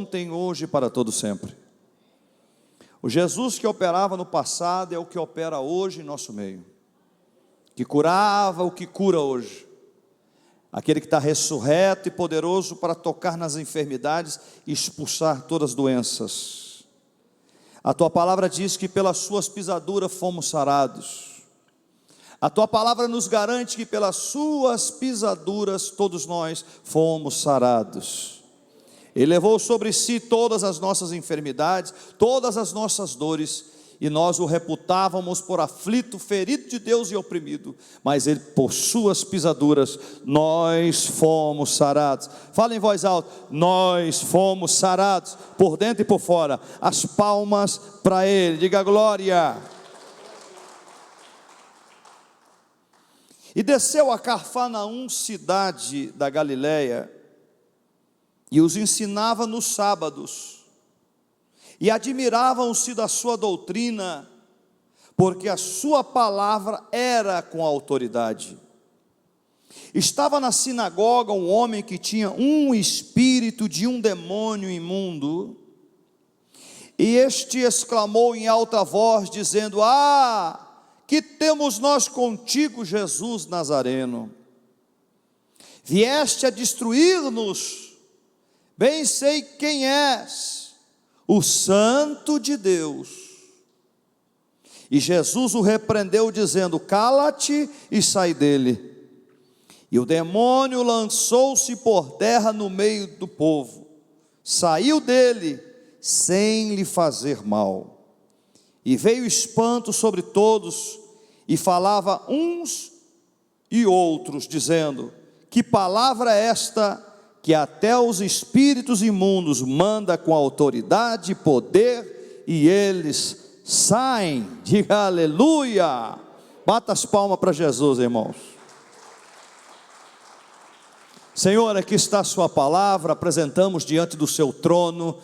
ontem, hoje e para todo sempre. O Jesus que operava no passado é o que opera hoje em nosso meio, que curava o que cura hoje, aquele que está ressurreto e poderoso para tocar nas enfermidades e expulsar todas as doenças. A tua palavra diz que pelas suas pisaduras fomos sarados. A tua palavra nos garante que pelas suas pisaduras todos nós fomos sarados. Ele levou sobre si todas as nossas enfermidades, todas as nossas dores, e nós o reputávamos por aflito, ferido de Deus e oprimido, mas ele, por suas pisaduras, nós fomos sarados. Fala em voz alta: nós fomos sarados, por dentro e por fora. As palmas para ele, diga glória. E desceu a Cafarnaum, cidade da Galileia, e os ensinava nos sábados, e admiravam-se da sua doutrina, porque a sua palavra era com autoridade. Estava na sinagoga um homem que tinha um espírito de um demônio imundo, e este exclamou em alta voz, dizendo: que temos nós contigo, Jesus Nazareno? Vieste a destruir-nos? Bem sei quem és, o Santo de Deus. E Jesus o repreendeu, dizendo: cala-te e sai dele. E o demônio lançou-se por terra no meio do povo, saiu dele, sem lhe fazer mal. E veio espanto sobre todos, e falava uns e outros, dizendo: que palavra é esta, que até os espíritos imundos manda com autoridade e poder, e eles saem? Diga aleluia. Bata as palmas para Jesus, irmãos. Senhor, aqui está a sua palavra, apresentamos diante do seu trono,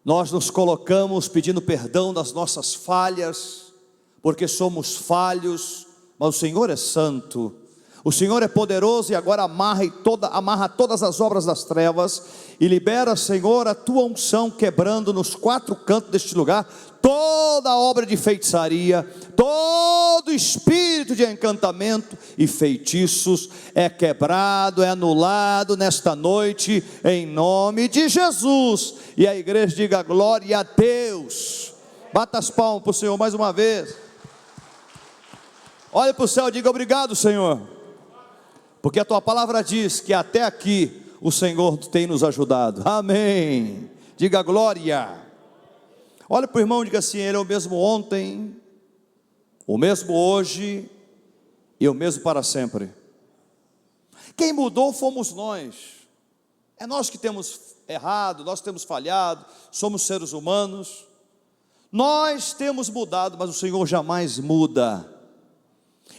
nós nos colocamos pedindo perdão das nossas falhas, porque somos falhos, mas o Senhor é santo. O Senhor é poderoso e agora amarra todas as obras das trevas e libera, Senhor, a tua unção, quebrando nos quatro cantos deste lugar toda obra de feitiçaria, todo espírito de encantamento e feitiços é quebrado, é anulado nesta noite, em nome de Jesus. E a igreja diga glória a Deus. Bata as palmas para o Senhor mais uma vez. Olhe para o céu e diga: obrigado, Senhor, porque a tua palavra diz que até aqui o Senhor tem nos ajudado. Amém. Diga glória. Olha para o irmão e diga assim: ele é o mesmo ontem, o mesmo hoje e o mesmo para sempre. Quem mudou fomos nós. É nós que temos errado, nós temos falhado, somos seres humanos. Nós temos mudado, mas o Senhor jamais muda.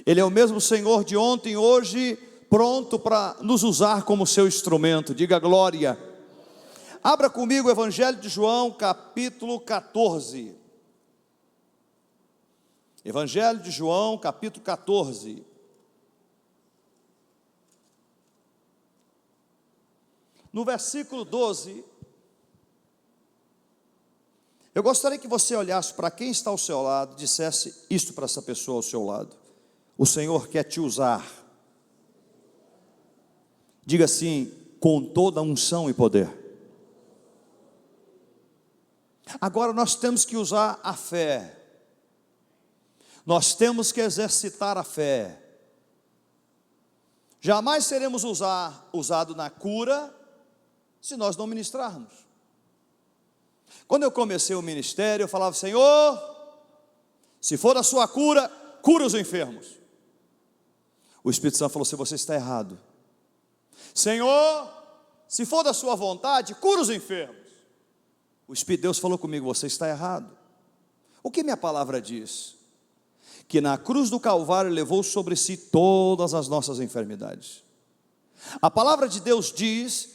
Ele é o mesmo Senhor de ontem, hoje, pronto para nos usar como seu instrumento. Diga glória. Abra comigo o Evangelho de João, capítulo 14. Evangelho de João, capítulo 14. No versículo 12, eu gostaria que você olhasse para quem está ao seu lado e dissesse isto para essa pessoa ao seu lado: o Senhor quer te usar. Diga assim: com toda a unção e poder. Agora nós temos que usar a fé. Nós temos que exercitar a fé. Jamais seremos usados na cura se nós não ministrarmos. Quando eu comecei o ministério, eu falava: Senhor, se for da sua cura, cura os enfermos. O Espírito Santo falou assim: você está errado. Senhor, se for da sua vontade, cura os enfermos. O Espírito de Deus falou comigo: você está errado. O que minha palavra diz? Que na cruz do Calvário levou sobre si todas as nossas enfermidades. A palavra de Deus diz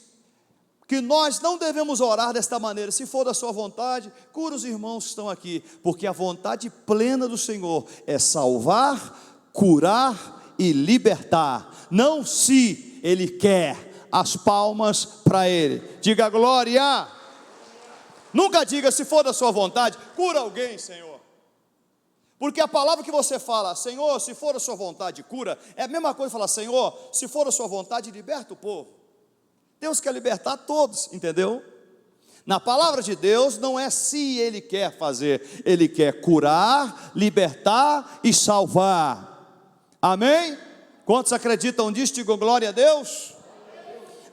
que nós não devemos orar desta maneira: se for da sua vontade, cura os irmãos que estão aqui, porque a vontade plena do Senhor é salvar, curar e libertar, não se Ele quer. As palmas para Ele, diga glória. Nunca diga, se for da sua vontade, cura alguém, Senhor. Porque a palavra que você fala, Senhor, se for da sua vontade, cura, é a mesma coisa que falar, Senhor, se for da sua vontade, liberta o povo. Deus quer libertar todos, entendeu? Na palavra de Deus não é se Ele quer fazer, Ele quer curar, libertar e salvar. Amém? Quantos acreditam nisso? Digam glória a Deus.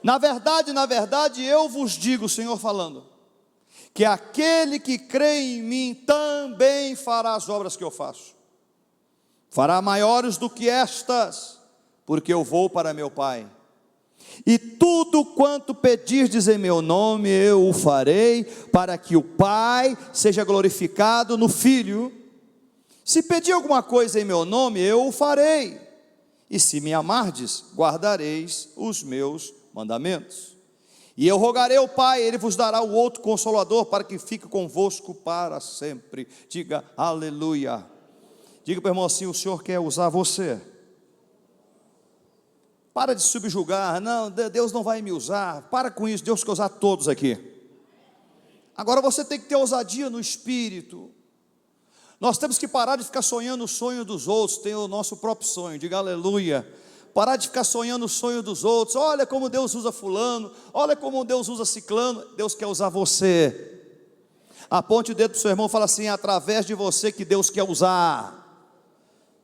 Na verdade, eu vos digo, o Senhor falando, que aquele que crê em mim também fará as obras que eu faço, fará maiores do que estas, porque eu vou para meu Pai. E tudo quanto pedirdes em meu nome, eu o farei, para que o Pai seja glorificado no Filho. Se pedir alguma coisa em meu nome, eu o farei. E se me amardes, guardareis os meus mandamentos. E eu rogarei ao Pai, Ele vos dará o outro Consolador, para que fique convosco para sempre. Diga aleluia. Diga para o irmão assim, o Senhor quer usar você. Para de subjugar, não, Deus não vai me usar, para com isso, Deus quer usar todos aqui. Agora você tem que ter ousadia no espírito. Nós temos que parar de ficar sonhando o sonho dos outros, ter o nosso próprio sonho, diga aleluia. Parar de ficar sonhando o sonho dos outros, olha como Deus usa fulano, olha como Deus usa ciclano. Deus quer usar você. Aponte o dedo para o seu irmão e fala assim, é através de você que Deus quer usar.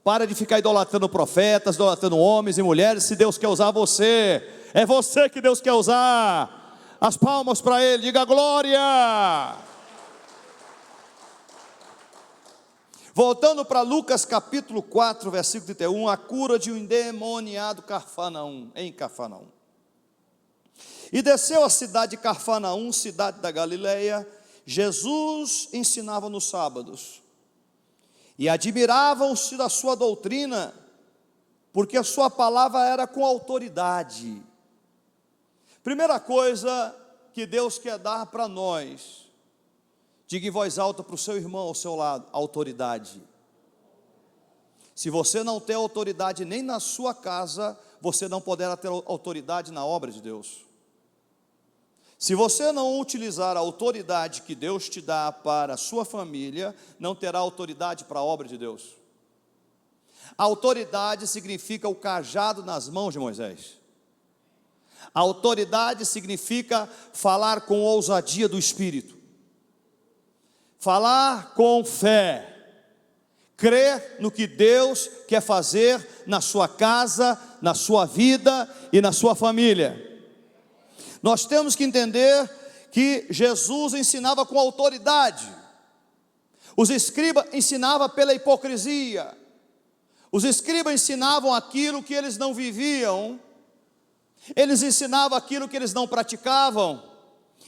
Para de ficar idolatrando profetas, idolatrando homens e mulheres, se Deus quer usar você, é você que Deus quer usar. As palmas para Ele, diga glória. Voltando para Lucas capítulo 4, versículo 31, a cura de um endemoniado em Cafarnaum. E desceu a cidade de Cafarnaum, cidade da Galileia, Jesus ensinava nos sábados. E admiravam-se da sua doutrina, porque a sua palavra era com autoridade. Primeira coisa que Deus quer dar para nós, diga em voz alta para o seu irmão ao seu lado, autoridade. Se você não tem autoridade nem na sua casa, você não poderá ter autoridade na obra de Deus. Se você não utilizar a autoridade que Deus te dá para a sua família, não terá autoridade para a obra de Deus. A autoridade significa o cajado nas mãos de Moisés. A autoridade significa falar com ousadia do Espírito. Falar com fé. Crer no que Deus quer fazer na sua casa, na sua vida e na sua família. Nós temos que entender que Jesus ensinava com autoridade. Os escribas ensinavam pela hipocrisia. Os escribas ensinavam aquilo que eles não viviam. Eles ensinavam aquilo que eles não praticavam.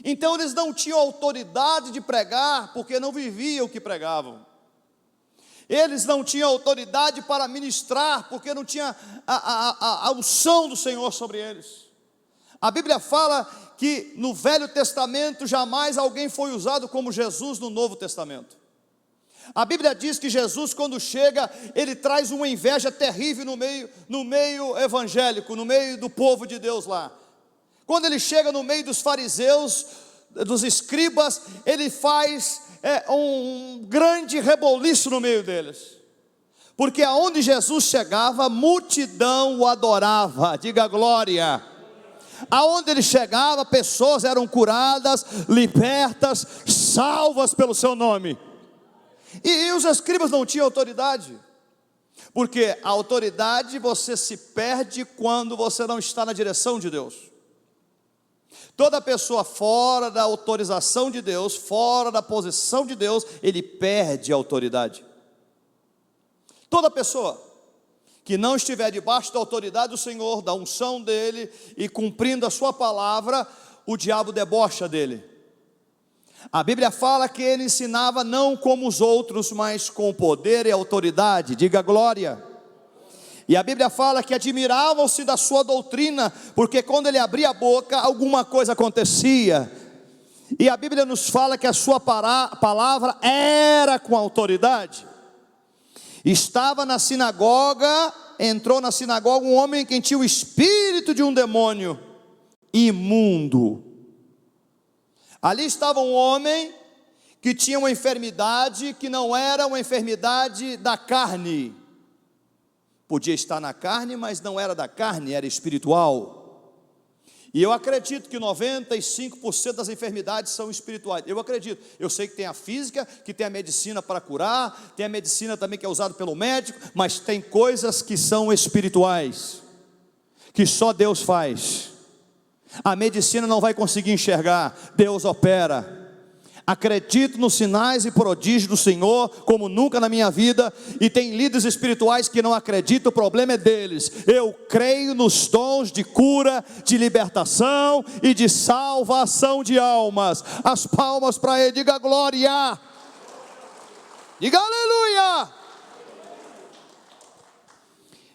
Então eles não tinham autoridade de pregar, porque não viviam o que pregavam. Eles não tinham autoridade para ministrar, porque não tinha a unção do Senhor sobre eles. A Bíblia fala que no Velho Testamento jamais alguém foi usado como Jesus no Novo Testamento. A Bíblia diz que Jesus, quando chega, ele traz uma inveja terrível no meio evangélico, no meio do povo de Deus lá. Quando ele chega no meio dos fariseus, dos escribas, ele faz um grande reboliço no meio deles. Porque aonde Jesus chegava, a multidão o adorava, diga glória. Aonde ele chegava, pessoas eram curadas, libertas, salvas pelo seu nome. E os escribas não tinham autoridade, porque a autoridade você se perde quando você não está na direção de Deus. Toda pessoa fora da autorização de Deus, fora da posição de Deus, ele perde a autoridade. Toda pessoa que não estiver debaixo da autoridade do Senhor, da unção dele, e cumprindo a sua palavra, o diabo debocha dele. A Bíblia fala que ele ensinava não como os outros, mas com poder e autoridade, diga glória. E a Bíblia fala que admiravam-se da sua doutrina, porque quando ele abria a boca, alguma coisa acontecia. E a Bíblia nos fala que a sua palavra era com autoridade. Estava na sinagoga, entrou na sinagoga um homem que tinha o espírito de um demônio imundo. Ali estava um homem que tinha uma enfermidade que não era uma enfermidade da carne. Podia estar na carne, mas não era da carne, era espiritual. E eu acredito que 95% das enfermidades são espirituais. Eu acredito. Eu sei que tem a física, que tem a medicina para curar, tem a medicina também que é usada pelo médico, mas tem coisas que são espirituais, que só Deus faz. A medicina não vai conseguir enxergar, Deus opera. Acredito nos sinais e prodígios do Senhor como nunca na minha vida, e tem líderes espirituais que não acreditam, o problema é deles. Eu creio nos dons de cura, de libertação e de salvação de almas. As palmas para ele, diga glória, diga aleluia.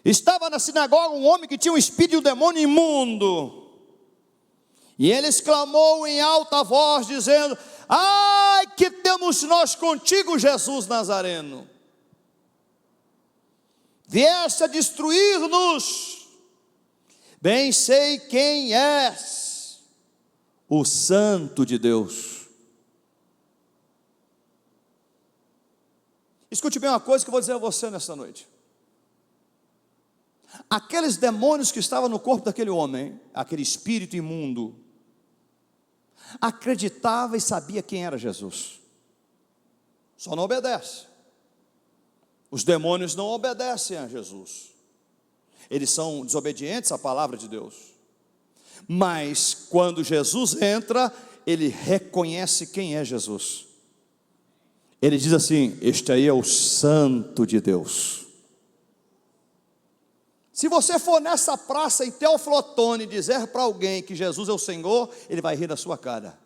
Estava na sinagoga um homem que tinha um espírito de um demônio imundo, e ele exclamou em alta voz, dizendo: ai, que temos nós contigo, Jesus Nazareno? Vieste a destruir-nos. Bem sei quem és, o Santo de Deus. Escute bem uma coisa que eu vou dizer a você nesta noite. Aqueles demônios que estavam no corpo daquele homem, aquele espírito imundo, acreditava e sabia quem era Jesus, só não obedece. Os demônios não obedecem a Jesus, eles são desobedientes à palavra de Deus. Mas quando Jesus entra, ele reconhece quem é Jesus. Ele diz assim: este aí é o Santo de Deus. Se você for nessa praça em Teófilo Otoni e dizer para alguém que Jesus é o Senhor, ele vai rir da sua cara.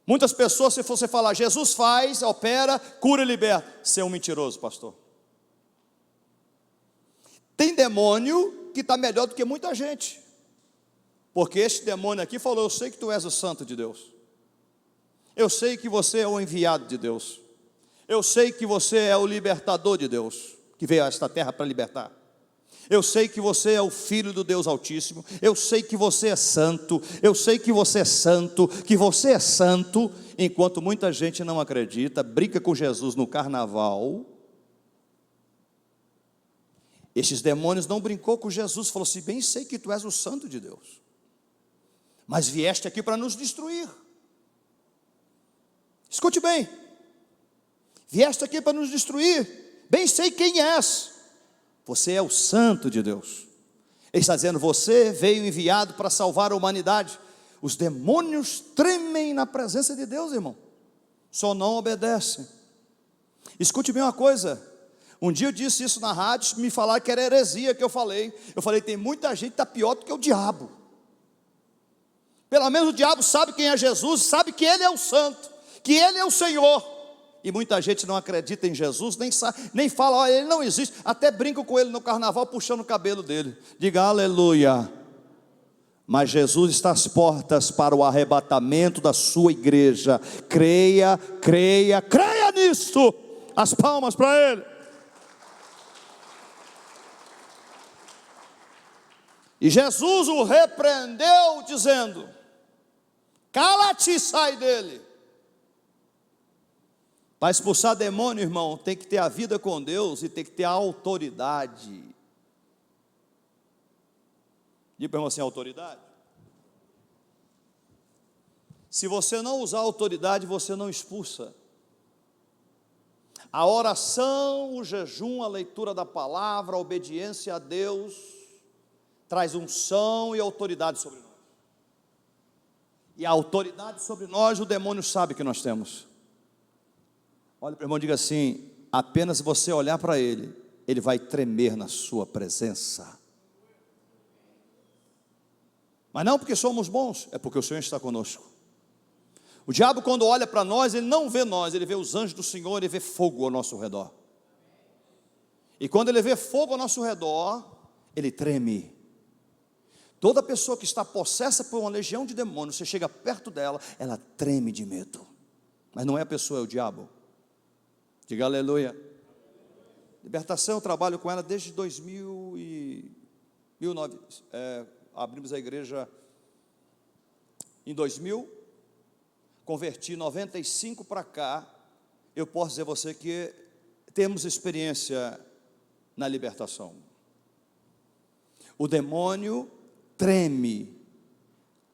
Muitas pessoas, se você falar Jesus faz, opera, cura e liberta, você é um mentiroso, pastor. Tem demônio que está melhor do que muita gente, porque este demônio aqui falou: eu sei que tu és o Santo de Deus, eu sei que você é o enviado de Deus, eu sei que você é o libertador de Deus, que veio a esta terra para libertar. Eu sei que você é o Filho do Deus Altíssimo, eu sei que você é santo, eu sei que você é santo, enquanto muita gente não acredita, brinca com Jesus no carnaval. Estes demônios não brincou com Jesus, falou assim: bem sei que tu és o Santo de Deus, mas vieste aqui para nos destruir. Escute bem, vieste aqui para nos destruir, bem sei quem és, você é o Santo de Deus. Ele está dizendo: você veio enviado para salvar a humanidade. Os demônios tremem na presença de Deus, irmão, só não obedecem. Escute bem uma coisa, um dia eu disse isso na rádio, me falaram que era heresia que eu falei, tem muita gente que está pior do que o diabo. Pelo menos o diabo sabe quem é Jesus, sabe que ele é o Santo, que ele é o Senhor. E muita gente não acredita em Jesus, nem fala: olha, ele não existe. Até brincam com ele no carnaval, puxando o cabelo dele. Diga aleluia. Mas Jesus está às portas para o arrebatamento da sua igreja. Creia, creia, creia nisso. As palmas para ele. E Jesus o repreendeu, dizendo: cala-te e sai dele. Para expulsar demônio, irmão, tem que ter a vida com Deus e tem que ter a autoridade. Diga para o irmão assim: autoridade. Se você não usar autoridade, você não expulsa. A oração, o jejum, a leitura da palavra, a obediência a Deus, traz unção e autoridade sobre nós. E a autoridade sobre nós, o demônio sabe que nós temos. Olha para o irmão e diga assim: apenas você olhar para ele, ele vai tremer na sua presença. Mas não porque somos bons, é porque o Senhor está conosco. O diabo, quando olha para nós, ele não vê nós, ele vê os anjos do Senhor, ele vê fogo ao nosso redor. E quando ele vê fogo ao nosso redor, ele treme. Toda pessoa que está possessa por uma legião de demônios, você chega perto dela, ela treme de medo. Mas não é a pessoa, é o diabo. Diga aleluia. Libertação, eu trabalho com ela desde 2009. Abrimos a igreja em 2000, converti 95 para cá, eu posso dizer a você que temos experiência na libertação. O demônio treme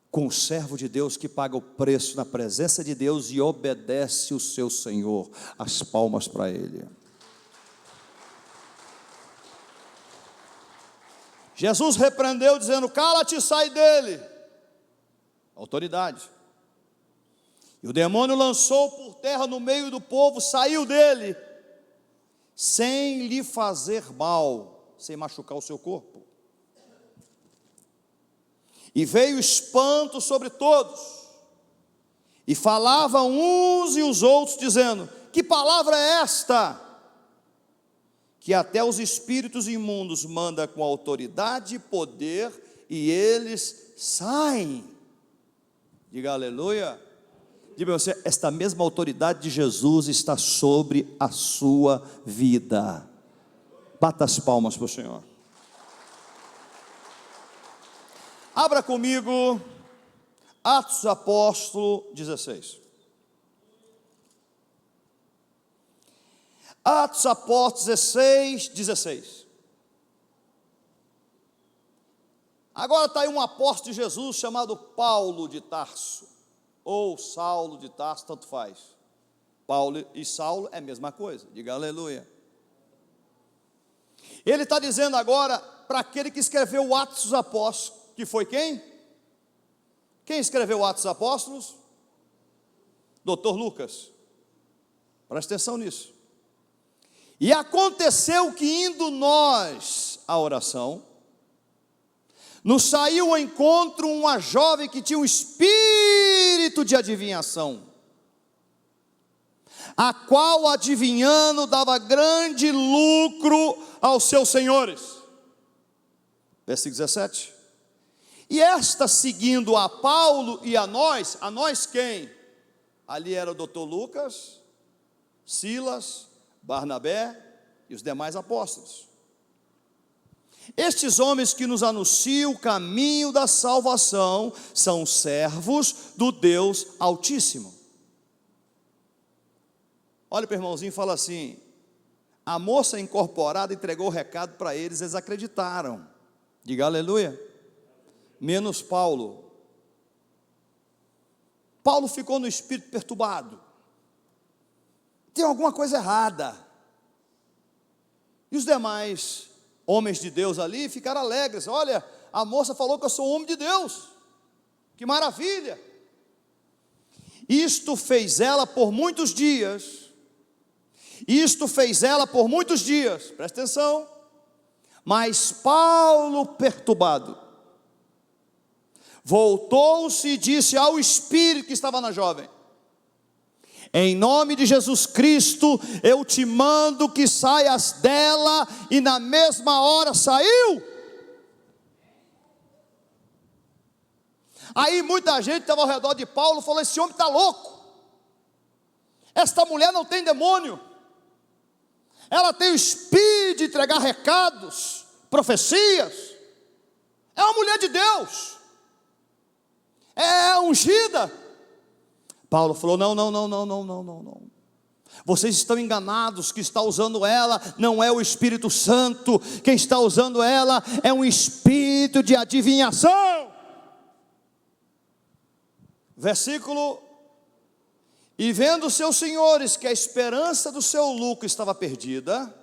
com o servo de Deus que paga o preço na presença de Deus e obedece o seu Senhor. As palmas para ele. Jesus repreendeu dizendo: cala-te e sai dele. Autoridade. E o demônio lançou por terra no meio do povo, saiu dele, sem lhe fazer mal, sem machucar o seu corpo. E veio espanto sobre todos, e falavam uns e os outros, dizendo: que palavra é esta? Que até os espíritos imundos manda com autoridade e poder, e eles saem. Diga aleluia. Diga você, esta mesma autoridade de Jesus está sobre a sua vida. Bata as palmas para o Senhor. Abra comigo Atos dos Apóstolos 16. Atos dos Apóstolos 16, 16. Agora está aí um apóstolo de Jesus chamado Paulo de Tarso, ou Saulo de Tarso, tanto faz. Paulo e Saulo é a mesma coisa, diga aleluia. Ele está dizendo agora para aquele que escreveu o Atos dos Apóstolos, que foi quem? Quem escreveu o Atos dos Apóstolos? Dr. Lucas. Presta atenção nisso. E aconteceu que indo nós à oração, nos saiu ao encontro uma jovem que tinha um espírito de adivinhação, a qual adivinhando dava grande lucro aos seus senhores. Versículo 17. E esta seguindo a Paulo e a nós quem? Ali era o doutor Lucas, Silas, Barnabé e os demais apóstolos. Estes homens que nos anunciam o caminho da salvação são servos do Deus Altíssimo. Olha para o irmãozinho e fala assim: a moça incorporada entregou o recado para eles, eles acreditaram. Diga aleluia. Menos Paulo. Paulo ficou no espírito perturbado. Tem alguma coisa errada. E os demais homens de Deus ali ficaram alegres. Olha, a moça falou que eu sou homem de Deus. Que maravilha. Isto fez ela por muitos dias. Presta atenção. Mas Paulo, perturbado, voltou-se e disse ao espírito que estava na jovem: em nome de Jesus Cristo, eu te mando que saias dela, e na mesma hora saiu. Aí muita gente estava ao redor de Paulo, falou: esse homem está louco, esta mulher não tem demônio, ela tem o espírito de entregar recados, profecias, é uma mulher de Deus, é ungida. Paulo falou: não. Vocês estão enganados, que está usando ela não é o Espírito Santo, quem está usando ela é um espírito de adivinhação. Versículo: e vendo seus senhores que a esperança do seu lucro estava perdida,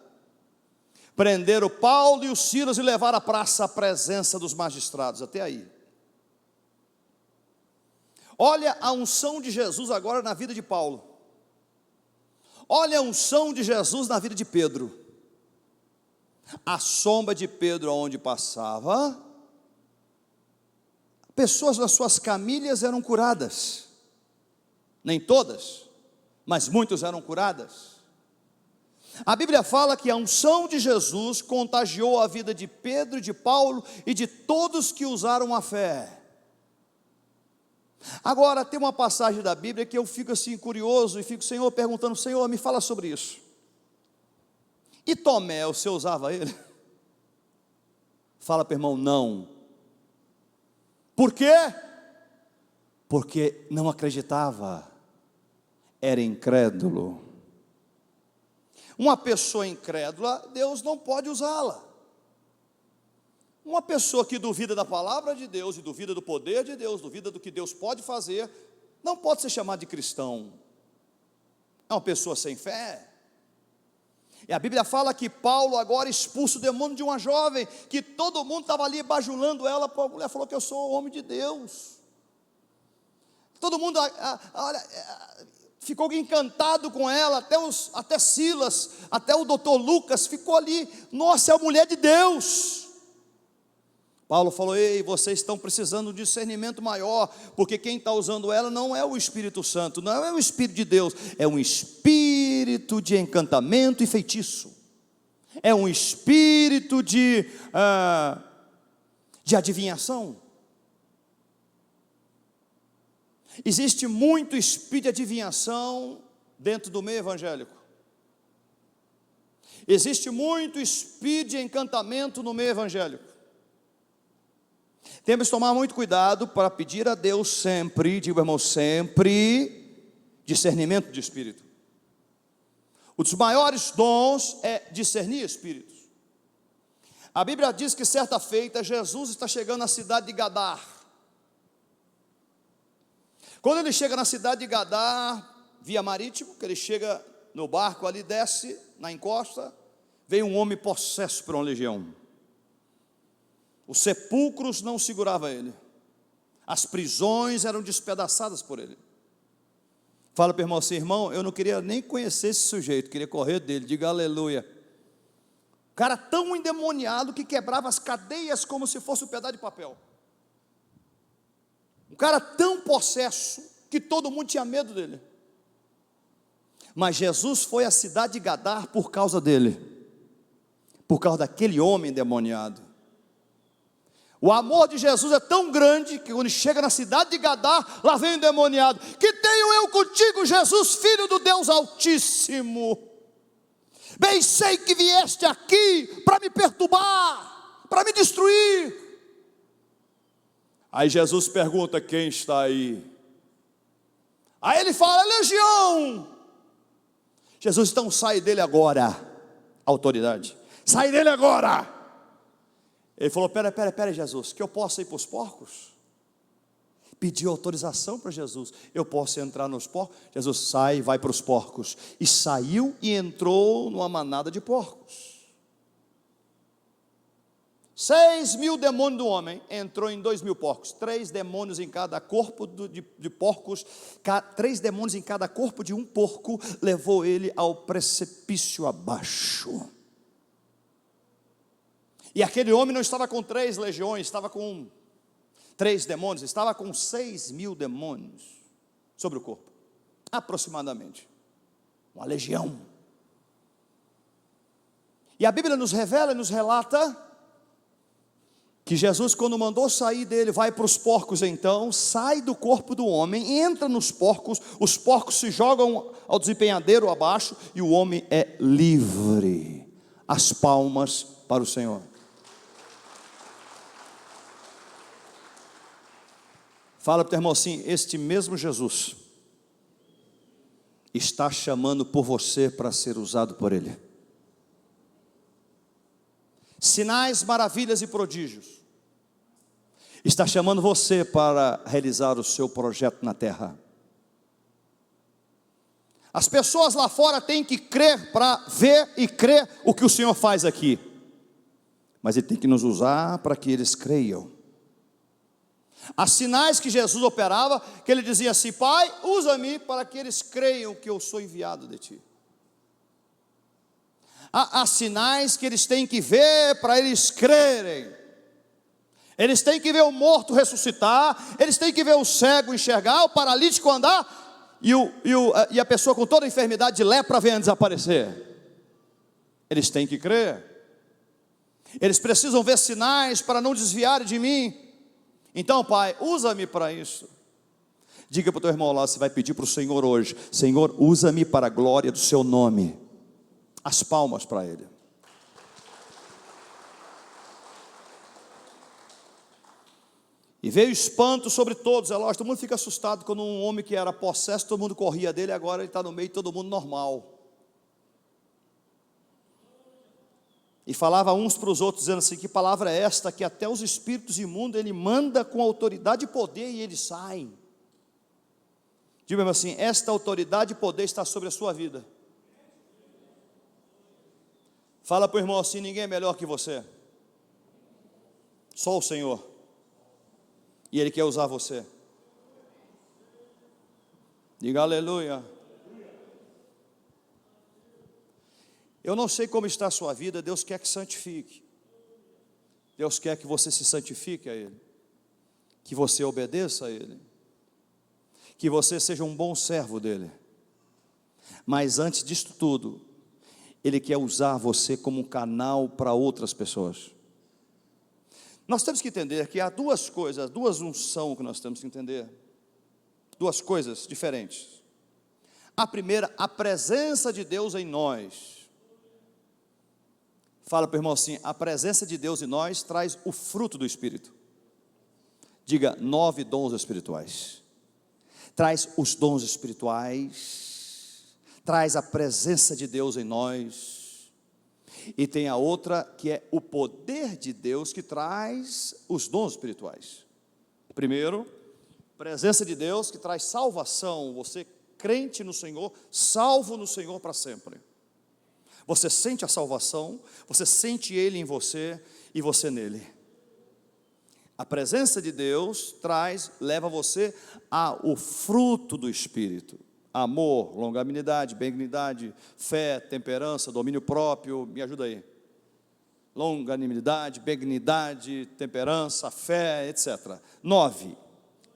prenderam Paulo e os Silas e levaram à praça à presença dos magistrados. Até aí. Olha a unção de Jesus agora na vida de Paulo. Olha a unção de Jesus na vida de Pedro. A sombra de Pedro onde passava, pessoas nas suas camilhas eram curadas. Nem todas, mas muitas eram curadas. A Bíblia fala que a unção de Jesus contagiou a vida de Pedro, de Paulo e de todos que usaram a fé. Agora tem uma passagem da Bíblia que eu fico assim curioso e fico, Senhor, perguntando: Senhor, me fala sobre isso. E Tomé, o Senhor usava ele? Fala para o irmão: não. Por quê? Porque não acreditava. era incrédulo. Uma pessoa incrédula, Deus não pode usá-la. Uma pessoa que duvida da palavra de Deus e duvida do poder de Deus, duvida do que Deus pode fazer, não pode ser chamado de cristão. É uma pessoa sem fé. E a Bíblia fala que Paulo agora expulsa o demônio de uma jovem, que todo mundo estava ali bajulando ela, a mulher falou que eu sou o homem de Deus. Todo mundo ficou encantado com ela, até Silas, até o doutor Lucas, ficou ali, nossa, é a mulher de Deus. Paulo falou, ei, vocês estão precisando de discernimento maior, porque quem está usando ela não é o Espírito Santo, não é o Espírito de Deus, é um espírito de encantamento e feitiço, é um espírito de adivinhação. Existe muito espírito de adivinhação dentro do meio evangélico, existe muito espírito de encantamento no meio evangélico. Temos que tomar muito cuidado para pedir a Deus sempre, digo irmão, sempre, discernimento de espírito. Um dos maiores dons é discernir espíritos. A Bíblia diz que certa feita, Jesus está chegando na cidade de Gadar. Quando ele chega na cidade de Gadar, via marítimo, que ele chega no barco ali, desce na encosta, veio um homem possesso por uma legião. Os sepulcros não seguravam ele, as prisões eram despedaçadas por ele. Fala para o irmão assim, irmão, eu não queria nem conhecer esse sujeito, queria correr dele, diga aleluia. O cara tão endemoniado que quebrava as cadeias como se fosse um pedaço de papel. Um cara tão possesso que todo mundo tinha medo dele. Mas Jesus foi à cidade de Gadar por causa dele, por causa daquele homem endemoniado. O amor de Jesus é tão grande que quando chega na cidade de Gadar, lá vem o endemoniado. Que tenho eu contigo, Jesus, filho do Deus Altíssimo? Bem sei que vieste aqui para me perturbar, para me destruir. Aí Jesus pergunta, quem está aí? Aí ele fala, legião. Jesus, então sai dele agora, autoridade. Sai dele agora. Ele falou, pera Jesus, que eu posso ir para os porcos? Pediu autorização para Jesus, eu posso entrar nos porcos? Jesus, sai e vai para os porcos. E saiu e entrou numa manada de porcos. 6.000 demônios do homem, entrou em 2.000 porcos. 3 demônios em cada corpo de porcos, 3 demônios em cada corpo de um porco, levou ele ao precipício abaixo. E aquele homem não estava com 3 legiões, estava com 3 demônios, estava com 6.000 demônios sobre o corpo, aproximadamente, uma legião. E a Bíblia nos revela e nos relata que Jesus, quando mandou sair dele, vai para os porcos então, sai do corpo do homem, entra nos porcos, os porcos se jogam ao desempenhadeiro abaixo, e o homem é livre. As palmas para o Senhor. Fala para o teu irmão assim, este mesmo Jesus está chamando por você para ser usado por Ele. Sinais, maravilhas e prodígios. Está chamando você para realizar o seu projeto na terra. As pessoas lá fora têm que crer para ver e crer o que o Senhor faz aqui. Mas Ele tem que nos usar para que eles creiam. Há sinais que Jesus operava, que Ele dizia assim, Pai, usa-me para que eles creiam que eu sou enviado de Ti. Há sinais que eles têm que ver para eles crerem. Eles têm que ver o morto ressuscitar, eles têm que ver o cego enxergar, o paralítico andar, e a pessoa com toda a enfermidade de lepra venha desaparecer. Eles têm que crer. Eles precisam ver sinais para não desviarem de mim. Então, Pai, usa-me para isso. Diga para o teu irmão lá, você vai pedir para o Senhor hoje, Senhor, usa-me para a glória do seu nome. As palmas para Ele. E veio espanto sobre todos. É lógico, todo mundo fica assustado quando um homem que era possesso, todo mundo corria dele, agora ele está no meio de todo mundo normal. E falava uns para os outros, dizendo assim: que palavra é esta, que até os espíritos imundos ele manda com autoridade e poder e eles saem. Diga assim: esta autoridade e poder está sobre a sua vida. Fala para o irmão assim: ninguém é melhor que você, só o Senhor, e Ele quer usar você. Diga aleluia. Eu não sei como está a sua vida, Deus quer que santifique. Deus quer que você se santifique a Ele, que você obedeça a Ele, que você seja um bom servo dEle. Mas antes disso tudo, Ele quer usar você como um canal para outras pessoas. Nós temos que entender que há duas coisas, duas unções que nós temos que entender. Duas coisas diferentes. A primeira, a presença de Deus em nós. Fala para o irmão assim: a presença de Deus em nós traz o fruto do Espírito. Diga: 9 dons espirituais. Traz os dons espirituais, traz a presença de Deus em nós. E tem a outra que é o poder de Deus, que traz os dons espirituais. Primeiro, presença de Deus que traz salvação. Você crente no Senhor, salvo no Senhor para sempre. Você sente a salvação, você sente Ele em você e você nele. A presença de Deus leva você ao fruto do Espírito: amor, longanimidade, benignidade, fé, temperança, domínio próprio. Me ajuda aí. Longanimidade, benignidade, temperança, fé, etc. 9,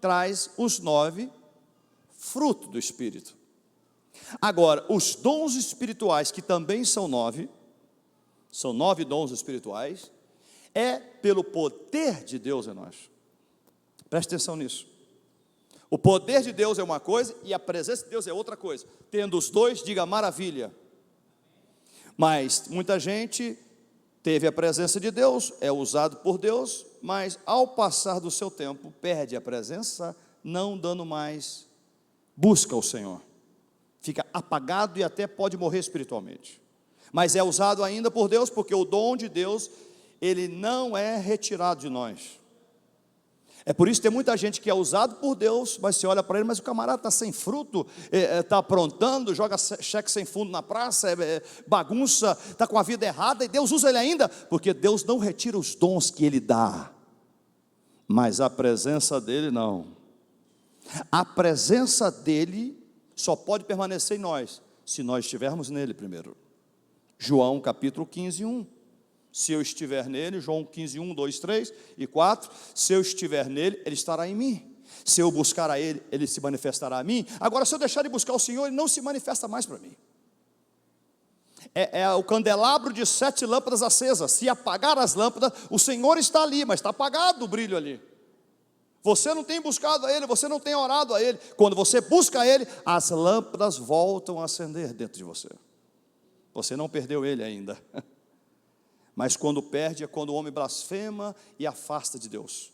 traz os 9 frutos do Espírito. Agora, os dons espirituais, que também são 9, são 9 dons espirituais, é pelo poder de Deus em nós. Preste atenção nisso. O poder de Deus é uma coisa e a presença de Deus é outra coisa. Tendo os dois, diga maravilha. Mas muita gente teve a presença de Deus, é usado por Deus, mas ao passar do seu tempo, perde a presença, não dando mais busca ao Senhor. Fica apagado e até pode morrer espiritualmente. Mas é usado ainda por Deus, porque o dom de Deus, ele não é retirado de nós. É por isso que tem muita gente que é usado por Deus, mas você olha para ele, mas o camarada está sem fruto, está aprontando, joga cheque sem fundo na praça, bagunça, está com a vida errada, e Deus usa ele ainda, porque Deus não retira os dons que ele dá, mas a presença dele não. A presença dele só pode permanecer em nós, se nós estivermos nele primeiro. João capítulo 15, 1. Se eu estiver nele, João 15, 1, 2, 3 e 4, se eu estiver nele, ele estará em mim. Se eu buscar a ele, ele se manifestará a mim. Agora, se eu deixar de buscar o Senhor, ele não se manifesta mais para mim. É o candelabro de 7 lâmpadas acesas. Se apagar as lâmpadas, o Senhor está ali, mas está apagado o brilho ali. Você não tem buscado a Ele, você não tem orado a Ele. Quando você busca a Ele, as lâmpadas voltam a acender dentro de você. Você não perdeu Ele ainda. Mas quando perde é quando o homem blasfema e afasta de Deus.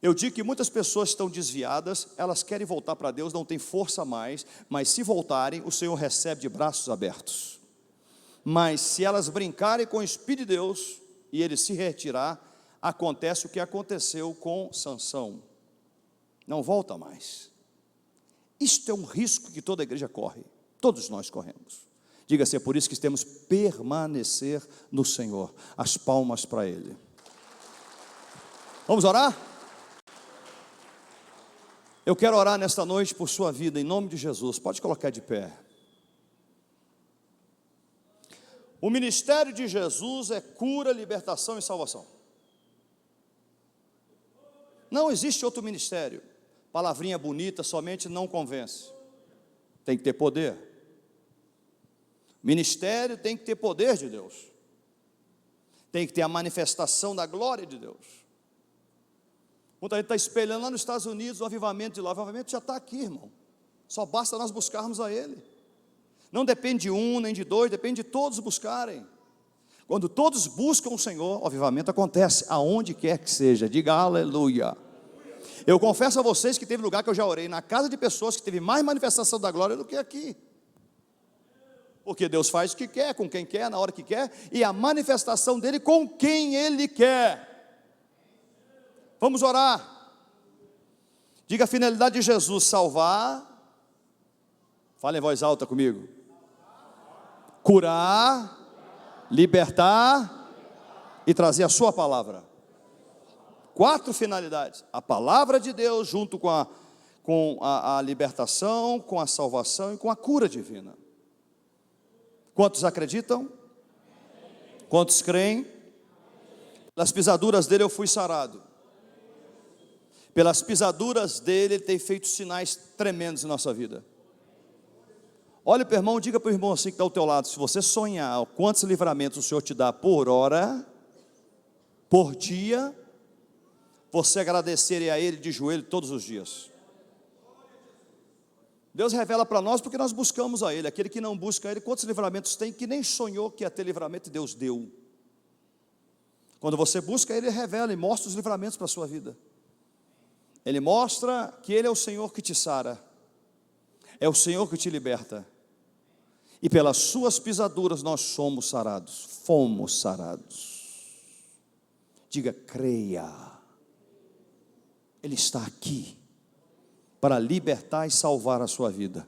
Eu digo que muitas pessoas estão desviadas, elas querem voltar para Deus, não tem força mais, mas se voltarem, o Senhor recebe de braços abertos. Mas se elas brincarem com o Espírito de Deus e ele se retirar, acontece o que aconteceu com Sansão. Não volta mais. Isto é um risco que toda a igreja corre, todos nós corremos. Diga-se, é por isso que temos que permanecer no Senhor. As palmas para Ele. Vamos orar? Eu quero orar nesta noite por sua vida, em nome de Jesus. Pode colocar de pé. O ministério de Jesus é cura, libertação e salvação. Não existe outro ministério. Palavrinha bonita somente não convence. Tem que ter poder. Ministério tem que ter poder de Deus. Tem que ter a manifestação da glória de Deus. Muita gente está espelhando lá nos Estados Unidos o avivamento de lá. O avivamento já está aqui, irmão. Só basta nós buscarmos a Ele. Não depende de um, nem de dois, depende de todos buscarem. Quando todos buscam o Senhor, o avivamento acontece, aonde quer que seja. Diga aleluia. Eu confesso a vocês que teve lugar que eu já orei na casa de pessoas que teve mais manifestação da glória do que aqui. Porque Deus faz o que quer, com quem quer, na hora que quer, e a manifestação dele com quem ele quer. Vamos orar. Diga a finalidade de Jesus: salvar. Fale em voz alta comigo. Curar, libertar e trazer a sua palavra. 4 finalidades: a palavra de Deus junto com a libertação, com a salvação e com a cura divina. Quantos acreditam? Quantos creem? Pelas pisaduras dele eu fui sarado. Pelas pisaduras dele ele tem feito sinais tremendos em nossa vida. Olha para o irmão, diga para o irmão assim que está ao teu lado: se você sonhar quantos livramentos o Senhor te dá por hora, por dia, você agradecer a Ele de joelho todos os dias. Deus revela para nós porque nós buscamos a Ele. Aquele que não busca a Ele, quantos livramentos tem que nem sonhou que ia ter livramento, e Deus deu. Quando você busca Ele, Ele revela e mostra os livramentos para a sua vida. Ele mostra que Ele é o Senhor que te sara, é o Senhor que te liberta, e pelas suas pisaduras nós somos sarados, fomos sarados. Diga: creia, Ele está aqui para libertar e salvar a sua vida.